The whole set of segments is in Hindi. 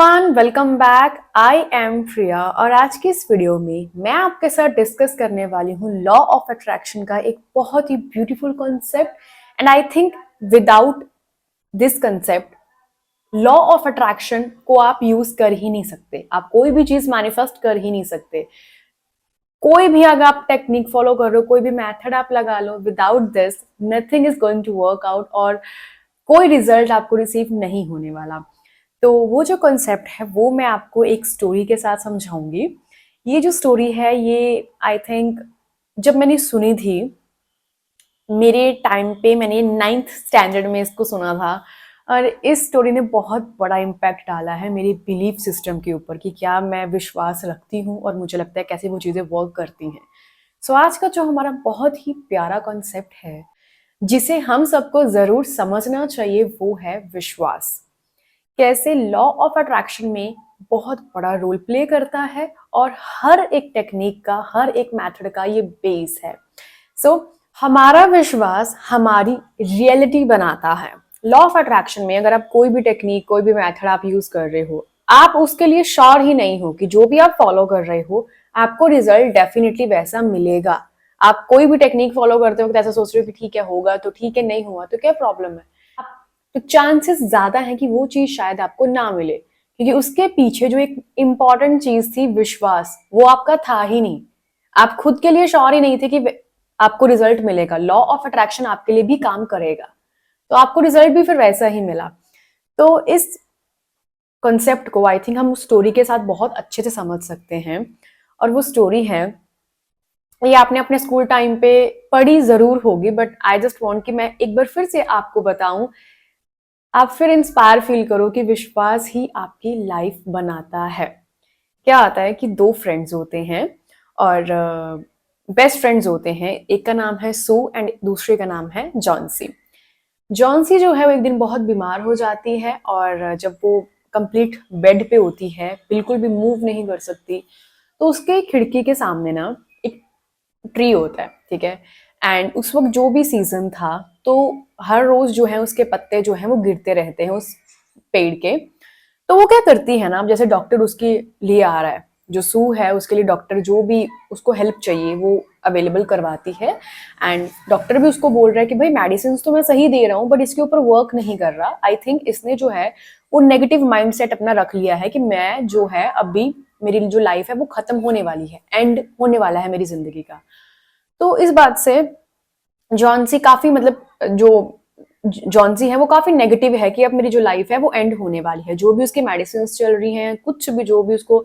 Everyone, welcome back. I am Priya और आज की इस वीडियो में मैं आपके साथ डिस्कस करने वाली हूँ लॉ ऑफ अट्रैक्शन का एक बहुत ही beautiful concept. And I think without this concept law of attraction को आप यूज कर ही नहीं सकते। आप कोई भी चीज मैनिफेस्ट कर ही नहीं सकते। कोई भी अगर आप टेक्निक फॉलो कर रहे हो, कोई भी मेथड आप लगा लो, without this nothing is going to work out और कोई रिजल्ट आपको रिसीव नहीं होने वाला। तो वो जो कॉन्सेप्ट है वो मैं आपको एक स्टोरी के साथ समझाऊंगी। ये जो स्टोरी है ये आई थिंक जब मैंने सुनी थी मेरे टाइम पे, मैंने 9th स्टैंडर्ड में इसको सुना था और इस स्टोरी ने बहुत बड़ा इम्पैक्ट डाला है मेरी बिलीफ सिस्टम के ऊपर कि क्या मैं विश्वास रखती हूँ और मुझे लगता है कैसे वो चीज़ें वर्क करती हैं। सो आज का जो हमारा बहुत ही प्यारा कॉन्सेप्ट है जिसे हम सबको ज़रूर समझना चाहिए वो है विश्वास। कैसे लॉ ऑफ अट्रैक्शन में बहुत बड़ा रोल प्ले करता है और हर एक टेक्निक का, हर एक मेथड का ये बेस है। सो हमारा विश्वास हमारी रियलिटी बनाता है। लॉ ऑफ अट्रैक्शन में अगर आप कोई भी टेक्निक, कोई भी मेथड आप यूज कर रहे हो, आप उसके लिए श्योर ही नहीं हो कि जो भी आप फॉलो कर रहे हो आपको रिजल्ट डेफिनेटली वैसा मिलेगा। आप कोई भी टेक्निक फॉलो करते हो तो ऐसा सोच रहे हो कि ठीक है, होगा तो ठीक है, नहीं हुआ तो क्या प्रॉब्लम है। तो चांसेस ज्यादा है कि वो चीज शायद आपको ना मिले, क्योंकि उसके पीछे जो एक इंपॉर्टेंट चीज थी विश्वास, वो आपका था ही नहीं। आप खुद के लिए श्योर ही नहीं थे कि आपको रिजल्ट मिलेगा। लॉ ऑफ अट्रैक्शन आपके लिए भी काम करेगा तो आपको रिजल्ट भी फिर वैसा ही मिला। तो इस कॉन्सेप्ट को आई थिंक हम उस स्टोरी के साथ बहुत अच्छे से समझ सकते हैं। और वो स्टोरी है, ये आपने अपने स्कूल टाइम पे पढ़ी जरूर होगी, बट आई जस्ट वांट कि मैं एक बार फिर से आपको बताऊं, आप फिर इंस्पायर फील करो कि विश्वास ही आपकी लाइफ बनाता है। क्या आता है कि दो फ्रेंड्स होते हैं और बेस्ट फ्रेंड्स होते हैं। एक का नाम है सू एंड दूसरे का नाम है जॉन्सी। जॉन्सी जो है वो एक दिन बहुत बीमार हो जाती है और जब वो कंप्लीट बेड पे होती है, बिल्कुल भी मूव नहीं कर सकती, तो उसके खिड़की के सामने ना एक ट्री होता है, ठीक है। एंड उस वक्त जो भी सीजन था तो हर रोज जो है उसके पत्ते जो है वो गिरते रहते हैं उस पेड़ के। तो वो क्या करती है ना, अब जैसे डॉक्टर उसके लिए आ रहा है, जो सू है उसके लिए डॉक्टर जो भी उसको हेल्प चाहिए वो अवेलेबल करवाती है। एंड डॉक्टर भी उसको बोल रहा है कि भाई मेडिसिन तो मैं सही दे रहा हूँ बट इसके ऊपर वर्क नहीं कर रहा। आई थिंक इसने जो है वो नेगेटिव माइंडसेट अपना रख लिया है कि मैं जो है अभी मेरी जो लाइफ है वो खत्म होने वाली है, एंड होने वाला है मेरी जिंदगी का। तो इस बात से जॉन्सी काफी, मतलब जो जॉन्सी है वो काफी नेगेटिव है कि अब मेरी जो लाइफ है वो एंड होने वाली है। जो भी उसकी मेडिसिन चल रही हैं, कुछ भी जो भी उसको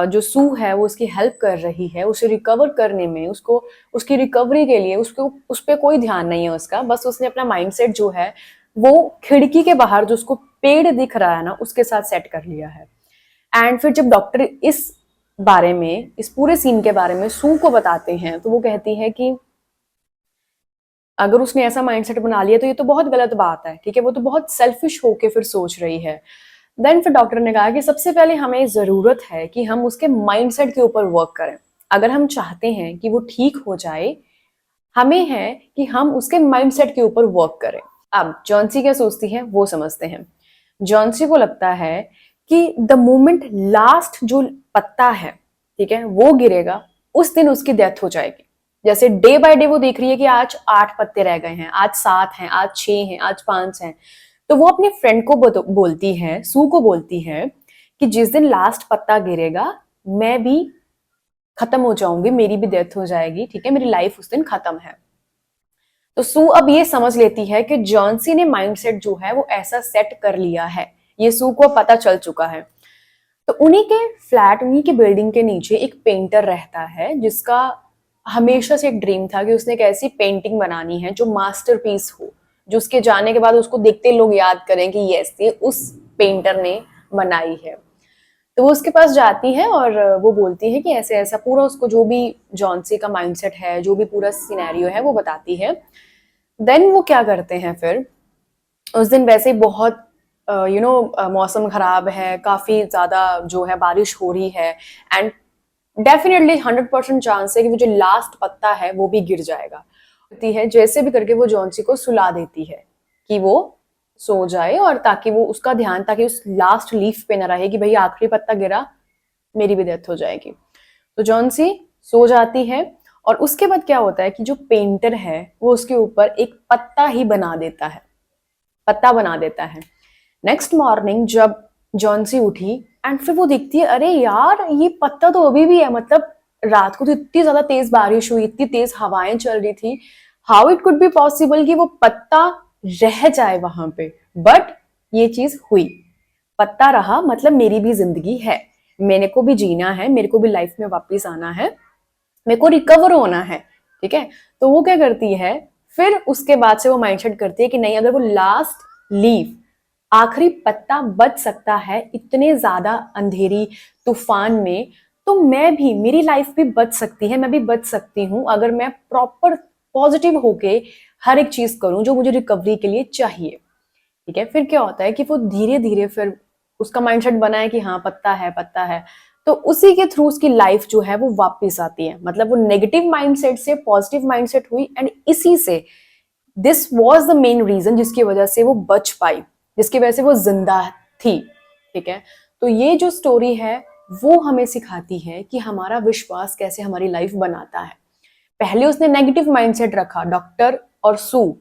जो सू है वो उसकी हेल्प कर रही है उसे रिकवर करने में, उसको उसकी रिकवरी के लिए उसको उस पर कोई ध्यान नहीं है उसका। बस उसने अपना माइंडसेट जो है वो खिड़की के बाहर जो उसको पेड़ दिख रहा है ना उसके साथ सेट कर लिया है। एंड फिर जब डॉक्टर इस बारे में, इस पूरे सीन के बारे में सू को बताते हैं तो वो कहती है कि अगर उसने ऐसा माइंडसेट बना लिया तो ये तो बहुत गलत बात है, ठीक है, वो तो बहुत सेल्फिश होके फिर सोच रही है। देन फिर डॉक्टर ने कहा कि सबसे पहले हमें जरूरत है कि हम उसके माइंडसेट के ऊपर वर्क करें। अगर हम चाहते हैं कि वो ठीक हो जाए, हमें है कि हम उसके माइंडसेट के ऊपर वर्क करें। अब जॉन्सी क्या सोचती है वो समझते हैं। जॉन्सी को लगता है कि द मोमेंट लास्ट जो पत्ता है, ठीक है, वो गिरेगा उस दिन उसकी डेथ हो जाएगी। जैसे डे बाय डे वो देख रही है कि आज 8 पत्ते रह गए हैं, आज 7 हैं, आज 6 हैं, आज 5 हैं। तो वो अपने फ्रेंड को बोलती है, सू को बोलती है कि जिस दिन लास्ट पत्ता गिरेगा मैं भी खत्म हो जाऊंगी, मेरी भी डेथ हो जाएगी, ठीक है, मेरी लाइफ उस दिन खत्म है। तो सू अब ये समझ लेती है कि जॉन्सी ने माइंडसेट जो है वो ऐसा सेट कर लिया है, ये सू को पता चल चुका है। तो उन्हीं के फ्लैट, उन्हीं के बिल्डिंग के नीचे एक पेंटर रहता है जिसका हमेशा से एक ड्रीम था कि उसने एक ऐसी पेंटिंग बनानी है जो मास्टरपीस हो, जो उसके जाने के बाद उसको देखते लोग याद करें कि यस ये उस पेंटर ने बनाई है। तो वो उसके पास जाती है और वो बोलती है कि ऐसे ऐसा पूरा उसको जो भी जॉन्सी का माइंडसेट है, जो भी पूरा सिनेरियो है वो बताती है। देन वो क्या करते हैं फिर, उस दिन वैसे ही बहुत मौसम खराब है, काफी ज्यादा जो है बारिश हो रही है एंड डेफिनेटली 100% चांस है कि वो जो लास्ट पत्ता है वो भी गिर जाएगा। होती है जैसे भी करके वो जॉन्सी को सुला देती है कि वो सो जाए, और ताकि वो उसका ध्यान ताकि उस लास्ट लीफ पे ना रहे कि भाई आखिरी पत्ता गिरा, मेरी भी डेथ हो जाएगी। तो जॉन्सी सो जाती है, और उसके बाद क्या होता है कि जो पेंटर है वो उसके ऊपर एक पत्ता ही बना देता है, पत्ता बना देता है। नेक्स्ट मॉर्निंग जब जॉन्सी उठी एंड फिर वो देखती है, अरे यार ये पत्ता तो अभी भी है, मतलब रात को तो इतनी ज्यादा तेज बारिश हुई, इतनी तेज हवाएं चल रही थी, how it could be possible कि वो पत्ता रह जाए वहां पे। बट ये चीज हुई, पत्ता रहा, मतलब मेरी भी जिंदगी है, मेरे को भी जीना है, मेरे को भी लाइफ में वापस आना है, मेरे को रिकवर होना है, ठीक है। तो वो क्या करती है, फिर उसके बाद से वो माइंडसेट करती है कि नहीं, अगर वो लास्ट लीफ, आखिरी पत्ता बच सकता है इतने ज्यादा अंधेरी तूफान में, तो मैं भी, मेरी लाइफ भी बच सकती है, मैं भी बच सकती हूँ अगर मैं प्रॉपर पॉजिटिव होके हर एक चीज करूं जो मुझे रिकवरी के लिए चाहिए, ठीक है। फिर क्या होता है कि वो धीरे धीरे फिर उसका माइंडसेट बना है कि हाँ पत्ता है, पत्ता है, तो उसी के थ्रू उसकी लाइफ जो है वो वापस आती है, मतलब वो नेगेटिव माइंडसेट से पॉजिटिव माइंडसेट हुई, एंड इसी से this was the main reason जिसकी वजह से वो बच पाई, जिसकी वजह से वो जिंदा थी, ठीक है। तो ये जो स्टोरी है वो हमें सिखाती है कि हमारा विश्वास कैसे हमारी लाइफ बनाता है। पहले उसने नेगेटिव माइंडसेट रखा, डॉक्टर और सू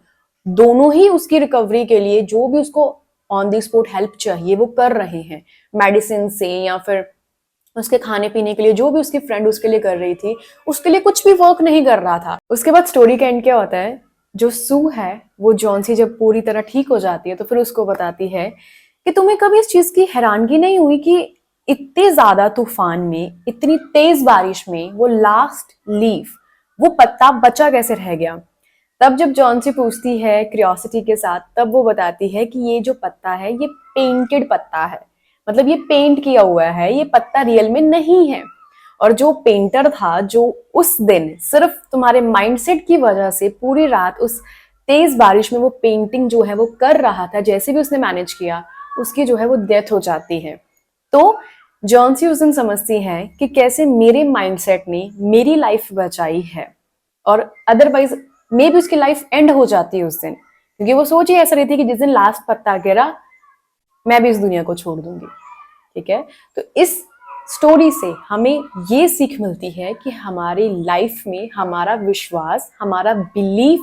दोनों ही उसकी रिकवरी के लिए जो भी उसको ऑन द स्पॉट हेल्प चाहिए वो कर रहे हैं, मेडिसिन से या फिर उसके खाने पीने के लिए जो भी उसकी फ्रेंड उसके लिए कर रही थी, उसके लिए कुछ भी वर्क नहीं कर रहा था। उसके बाद स्टोरी का एंड क्या होता है, जो सू है वो जॉन्सी जब पूरी तरह ठीक हो जाती है तो फिर उसको बताती है कि तुम्हें कभी इस चीज की हैरानगी नहीं हुई कि इतने ज्यादा तूफान में, इतनी तेज बारिश में वो लास्ट लीफ, वो पत्ता बचा कैसे रह गया। तब जब जॉन्सी पूछती है क्यूरियोसिटी के साथ, तब वो बताती है कि ये जो पत्ता है ये पेंटेड पत्ता है, मतलब ये पेंट किया हुआ है, ये पत्ता रियल में नहीं है। और जो पेंटर था, जो उस दिन सिर्फ तुम्हारे माइंडसेट की वजह से पूरी रात उस तेज बारिश में वो पेंटिंग जो है वो कर रहा था, जैसे भी उसने मैनेज किया, उसकी जो है वो डेथ हो जाती है। तो जॉन्सी उस दिन समझती है कि कैसे मेरे माइंडसेट ने मेरी लाइफ बचाई है, और अदरवाइज मे भी उसकी लाइफ एंड हो जाती है उस दिन, क्योंकि वो सोच ही ऐसा रही थी कि जिस दिन लास्ट पत्ता गिरा मैं भी इस दुनिया को छोड़ दूंगी, ठीक है। तो इस स्टोरी से हमें ये सीख मिलती है कि हमारी लाइफ में हमारा विश्वास, हमारा बिलीफ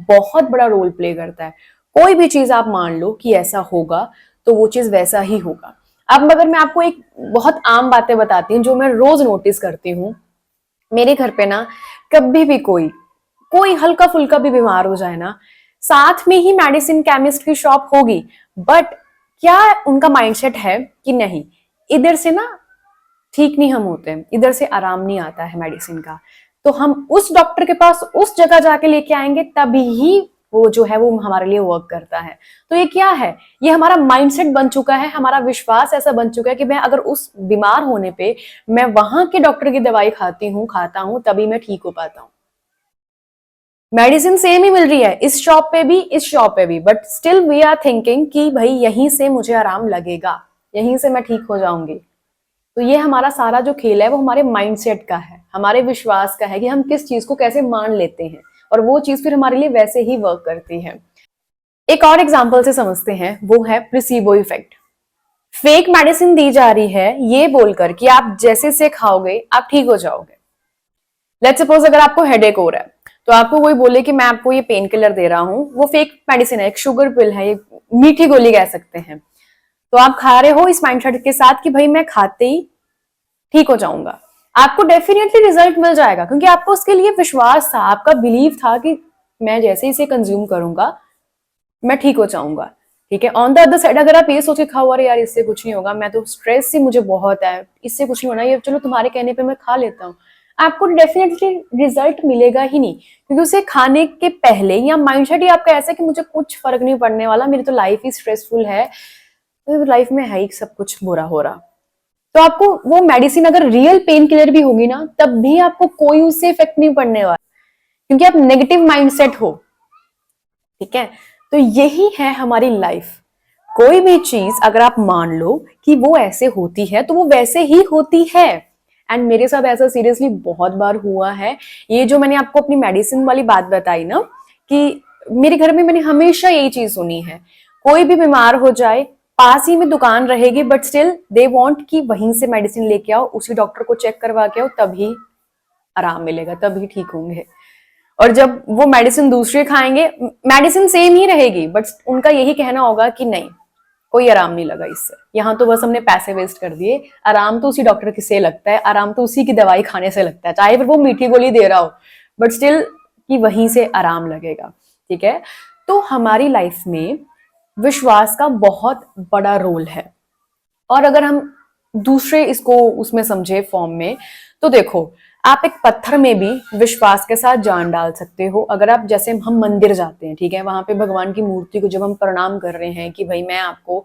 बहुत बड़ा रोल प्ले करता है। कोई भी चीज आप मान लो कि ऐसा होगा तो वो चीज वैसा ही होगा। अब अगर मैं आपको एक बहुत आम बातें बताती हूँ जो मैं रोज नोटिस करती हूँ, मेरे घर पे ना कभी भी कोई कोई हल्का फुल्का भी बीमार हो जाए ना, साथ में ही मेडिसिन केमिस्ट की शॉप होगी, बट क्या उनका माइंडसेट है कि नहीं, इधर से ना ठीक नहीं हम होते हैं, इधर से आराम नहीं आता है मेडिसिन का, तो हम उस डॉक्टर के पास उस जगह जाके लेके आएंगे, तभी ही वो जो है वो हमारे लिए वर्क करता है। तो ये क्या है, ये हमारा माइंडसेट बन चुका है, हमारा विश्वास ऐसा बन चुका है कि मैं अगर उस बीमार होने पे मैं वहां के डॉक्टर की दवाई खाता हूं तभी मैं ठीक हो पाता हूं। मेडिसिन सेम ही मिल रही है इस शॉप पे भी, इस शॉप पे भी, but still we are thinking कि भाई यहीं से मुझे आराम लगेगा, यहीं से मैं ठीक हो जाऊंगी। तो ये हमारा सारा जो खेल है वो हमारे माइंडसेट का है, हमारे विश्वास का है कि हम किस चीज को कैसे मान लेते हैं, और वो चीज फिर हमारे लिए वैसे ही वर्क करती है। एक और एग्जाम्पल से समझते हैं, वो है प्लेसीबो इफेक्ट। फेक मेडिसिन दी जा रही है ये बोलकर कि आप जैसे से खाओगे आप ठीक हो जाओगे। लेट्स सपोज अगर आपको हेडेक हो रहा है तो आपको कोई बोले कि मैं आपको ये पेन किलर दे रहा हूँ, वो फेक मेडिसिन है, एक शुगर पिल है, ये मीठी गोली कह सकते हैं। तो आप खा रहे हो इस माइंडसेट के साथ कि भाई मैं खाते ही ठीक हो जाऊंगा, आपको डेफिनेटली रिजल्ट मिल जाएगा, क्योंकि आपको उसके लिए विश्वास था, आपका बिलीव था कि मैं जैसे इसे कंज्यूम करूंगा मैं ठीक हो जाऊंगा, ठीक है। ऑन द अदर साइड अगर आप ये सोच के खाओ अरे यार इससे कुछ नहीं होगा, मैं तो स्ट्रेस ही मुझे बहुत है, इससे कुछ नहीं होना, ये चलो तुम्हारे कहने पे मैं खा लेता हूँ, आपको डेफिनेटली रिजल्ट मिलेगा ही नहीं, क्योंकि उसे खाने के पहले या माइंडसेट ही आपका ऐसा कि मुझे कुछ फर्क नहीं पड़ने वाला, मेरी तो लाइफ ही स्ट्रेसफुल है, तो लाइफ में है ही सब कुछ बुरा हो रहा। तो आपको वो मेडिसिन अगर रियल पेन किलर भी होगी ना तब भी आपको कोई उससे इफेक्ट नहीं पड़ने वाला, क्योंकि आप नेगेटिव माइंडसेट हो, ठीक है। तो यही है हमारी लाइफ, कोई भी चीज अगर आप मान लो कि वो ऐसे होती है तो वो वैसे ही होती है। एंड मेरे साथ ऐसा सीरियसली बहुत बार हुआ है। ये जो मैंने आपको अपनी मेडिसिन वाली बात बताई ना, कि मेरे घर में मैंने हमेशा यही चीज सुनी है, कोई भी बीमार हो जाए, पास ही में दुकान रहेगी, बट स्टिल दे वांट कि वहीं से मेडिसिन लेके आओ, उसी डॉक्टर को चेक करवा के आओ, तभी आराम मिलेगा, तभी ठीक होंगे। और जब वो मेडिसिन दूसरे खाएंगे, मेडिसिन सेम ही रहेगी, बट उनका यही कहना होगा कि नहीं, कोई आराम नहीं लगा इससे, यहाँ तो बस हमने पैसे वेस्ट कर दिए। आराम तो उसी डॉक्टर से लगता है, आराम तो उसी की दवाई खाने से लगता है, चाहे फिर वो मीठी गोली दे रहा हो, बट स्टिल कि वहीं से आराम लगेगा। ठीक है, तो हमारी लाइफ में विश्वास का बहुत बड़ा रोल है। और अगर हम दूसरे इसको उसमें समझे फॉर्म में, तो देखो, आप एक पत्थर में भी विश्वास के साथ जान डाल सकते हो। अगर आप, जैसे हम मंदिर जाते हैं, ठीक है, वहां पे भगवान की मूर्ति को जब हम प्रणाम कर रहे हैं कि भाई मैं आपको,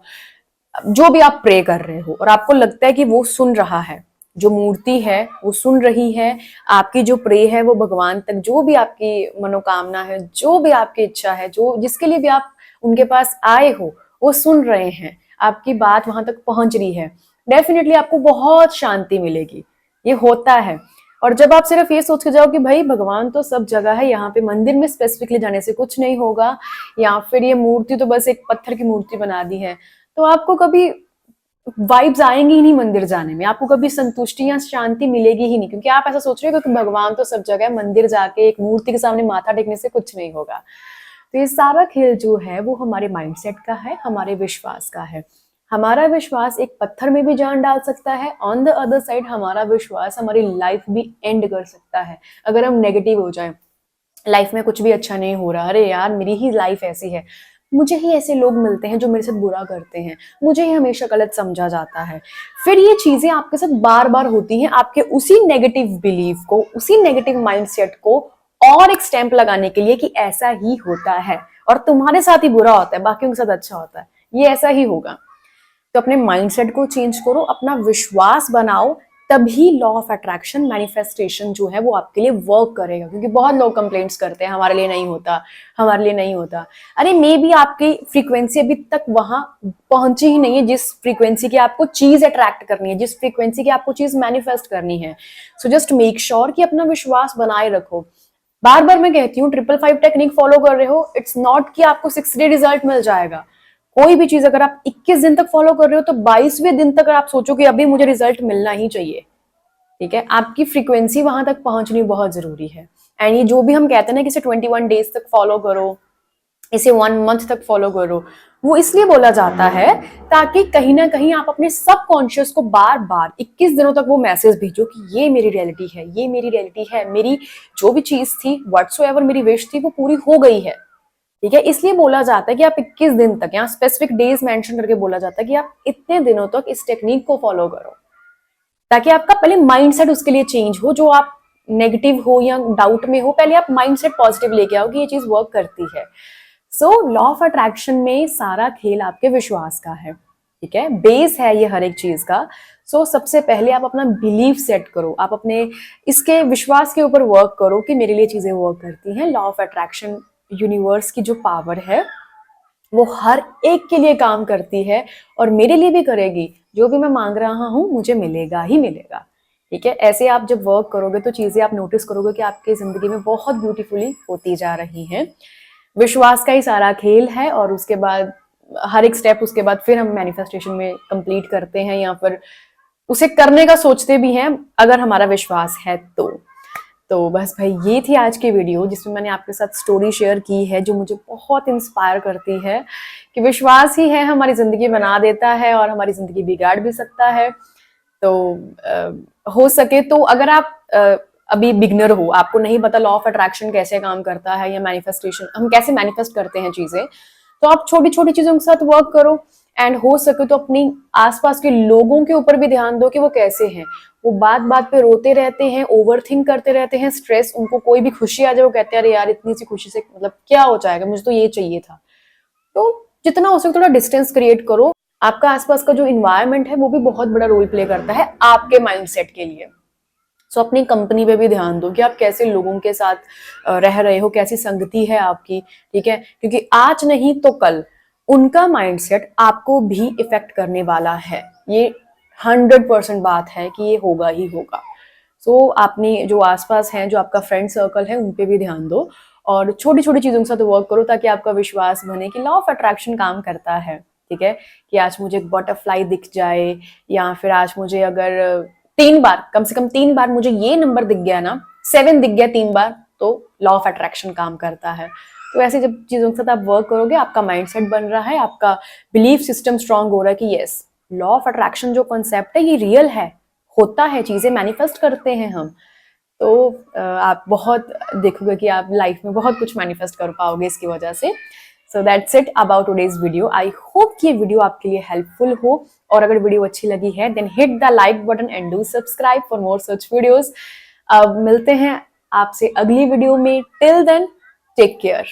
जो भी आप प्रे कर रहे हो और आपको लगता है कि वो सुन रहा है, जो मूर्ति है वो सुन रही है, आपकी जो प्रे है वो भगवान तक, जो भी आपकी मनोकामना है, जो भी आपकी इच्छा है, जो जिसके लिए भी आप उनके पास आए हो, वो सुन रहे हैं, आपकी बात वहां तक पहुंच रही है, डेफिनेटली आपको बहुत शांति मिलेगी। ये होता है। और जब आप सिर्फ ये सोच के जाओ कि भाई भगवान तो सब जगह है, यहाँ पे मंदिर में स्पेसिफिकली जाने से कुछ नहीं होगा, या फिर ये मूर्ति तो बस एक पत्थर की मूर्ति बना दी है, तो आपको कभी वाइब्स आएंगी ही नहीं मंदिर जाने में, आपको कभी संतुष्टि या शांति मिलेगी ही नहीं, क्योंकि आप ऐसा सोच रहे हो कि भगवान तो सब जगह है, मंदिर जाके एक मूर्ति के सामने माथा टेकने से कुछ नहीं होगा। तो ये सारा खेल जो है वो हमारे माइंडसेट का है, हमारे विश्वास का है। हमारा विश्वास एक पत्थर में भी जान डाल सकता है, ऑन द अदर साइड हमारा विश्वास हमारी लाइफ भी एंड कर सकता है। अगर हम नेगेटिव हो जाए, लाइफ में कुछ भी अच्छा नहीं हो रहा, अरे यार मेरी ही लाइफ ऐसी है, मुझे ही ऐसे लोग मिलते हैं जो मेरे साथ बुरा करते हैं, मुझे ही हमेशा गलत समझा जाता है, फिर ये चीजें आपके साथ बार बार होती हैं, आपके उसी नेगेटिव बिलीफ को, उसी नेगेटिव माइंडसेट को और एक स्टैंप लगाने के लिए कि ऐसा ही होता है और तुम्हारे साथ ही बुरा होता है, बाकियों के साथ अच्छा होता है, ये ऐसा ही होगा। तो अपने माइंडसेट को चेंज करो, अपना विश्वास बनाओ, तभी लॉ ऑफ अट्रैक्शन, मैनिफेस्टेशन जो है वो आपके लिए वर्क करेगा। क्योंकि बहुत लोग कंप्लेंट्स करते हैं हमारे लिए नहीं होता, हमारे लिए नहीं होता। अरे मे बी आपकी फ्रीक्वेंसी अभी तक वहां पहुंची ही नहीं है जिस फ्रीक्वेंसी की आपको चीज अट्रैक्ट करनी है, जिस फ्रीक्वेंसी की आपको चीज मैनिफेस्ट करनी है। सो जस्ट मेक श्योर कि अपना विश्वास बनाए रखो। बार बार मैं कहती हूँ 555 टेक्निक फॉलो कर रहे हो, इट्स नॉट कि आपको 6 डे रिजल्ट मिल जाएगा। कोई भी चीज अगर आप 21 दिन तक फॉलो कर रहे हो तो 22वें दिन तक आप सोचो कि अभी मुझे रिजल्ट मिलना ही चाहिए। ठीक है, आपकी फ्रीक्वेंसी वहां तक पहुंचनी बहुत जरूरी है। एंड ये जो भी हम कहते हैं ना कि इसे 21 डेज तक फॉलो करो, इसे 1 मंथ तक फॉलो करो, वो इसलिए बोला जाता है ताकि कहीं ना कहीं आप अपने सबकॉन्शियस को बार बार 21 दिनों तक वो मैसेज भेजो कि ये मेरी रियलिटी है, ये मेरी रियलिटी है, मेरी जो भी चीज थी, व्हाट्सोएवर मेरी विश थी, वो पूरी हो गई है। ठीक है, इसलिए बोला जाता है कि आप 21 दिन तक, यहाँ स्पेसिफिक डेज मेंशन करके बोला जाता है कि आप इतने दिनों तक इस टेक्निक को फॉलो करो, ताकि आपका पहले माइंडसेट उसके लिए चेंज हो। जो आप नेगेटिव हो या डाउट में हो, पहले आप माइंडसेट पॉजिटिव लेके आओ कि ये चीज वर्क करती है। सो लॉ ऑफ अट्रैक्शन में सारा खेल आपके विश्वास का है। ठीक है, बेस है ये हर एक चीज का। सो सबसे पहले आप अपना बिलीफ सेट करो, आप अपने इसके विश्वास के ऊपर वर्क करो कि मेरे लिए चीजें वर्क करती हैं। लॉ ऑफ अट्रैक्शन, यूनिवर्स की जो पावर है वो हर एक के लिए काम करती है और मेरे लिए भी करेगी। जो भी मैं मांग रहा हूं मुझे मिलेगा ही मिलेगा। ठीक है, ऐसे आप जब वर्क करोगे तो चीजें आप नोटिस करोगे कि आपकी जिंदगी में बहुत ब्यूटीफुली होती जा रही हैं। विश्वास का ही सारा खेल है, और उसके बाद हर एक स्टेप उसके बाद फिर हम मैनिफेस्टेशन में कंप्लीट करते हैं या फिर उसे करने का सोचते भी हैं अगर हमारा विश्वास है तो बस भाई ये थी आज की वीडियो जिसमें मैंने आपके साथ स्टोरी शेयर की है जो मुझे बहुत इंस्पायर करती है कि विश्वास ही है हमारी जिंदगी बना देता है और हमारी जिंदगी बिगाड़ भी सकता है। तो हो सके तो अगर आप अभी बिगनर हो, आपको नहीं पता लॉ ऑफ अट्रैक्शन कैसे काम करता है या मैनिफेस्टेशन हम कैसे मैनिफेस्ट करते हैं चीजें, तो आप छोटी छोटी चीजों के साथ वर्क करो। एंड हो सके तो अपनी आसपास के लोगों के ऊपर भी ध्यान दो कि वो कैसे हैं। वो बात बात पे रोते रहते हैं, ओवर थिंक करते रहते हैं, स्ट्रेस, उनको कोई भी खुशी आ जाए वो कहते हैं अरे यार इतनी सी खुशी से मतलब क्या हो जाएगा, मुझे तो ये चाहिए था। तो जितना हो सके थोड़ा डिस्टेंस क्रिएट करो। आपका आसपास का जो इन्वायरमेंट है वो भी बहुत बड़ा रोल प्ले करता है आपके माइंडसेट के लिए। सो अपनी कंपनी पे भी ध्यान दो कि आप कैसे लोगों के साथ रह रहे हो, कैसी संगति है आपकी। ठीक है, क्योंकि आज नहीं तो कल उनका माइंडसेट आपको भी इफेक्ट करने वाला है। ये 100% बात है कि ये होगा ही होगा। सो आपने जो आसपास हैं, जो आपका फ्रेंड सर्कल है, उन पे भी ध्यान दो। और छोटी छोटी चीज़ों के साथ वर्क करो ताकि आपका विश्वास बने कि लॉ ऑफ अट्रैक्शन काम करता है। ठीक है, कि आज मुझे एक बटरफ्लाई दिख जाए, या फिर आज मुझे अगर 3 बार, कम से कम 3 बार मुझे ये नंबर दिख गया ना, 7 दिख गया 3 बार, तो लॉ ऑफ अट्रैक्शन काम करता है। तो ऐसे जब चीज़ों के साथ आप वर्क करोगे, आपका माइंडसेट बन रहा है, आपका बिलीफ सिस्टम स्ट्रांग हो रहा है कि यस, लॉ ऑफ अट्रैक्शन जो कॉन्सेप्ट है ये रियल है, होता है, चीज़ें मैनिफेस्ट करते हैं हम। तो आप बहुत देखोगे कि आप लाइफ में बहुत कुछ मैनिफेस्ट कर पाओगे इसकी वजह से। So that's it about today's video. I hope कि ये वीडियो आपके लिए हेल्पफुल हो, और अगर वीडियो अच्छी लगी है then hit the like button and do subscribe for more such videos. अब मिलते हैं आपसे अगली वीडियो में। Till then take care.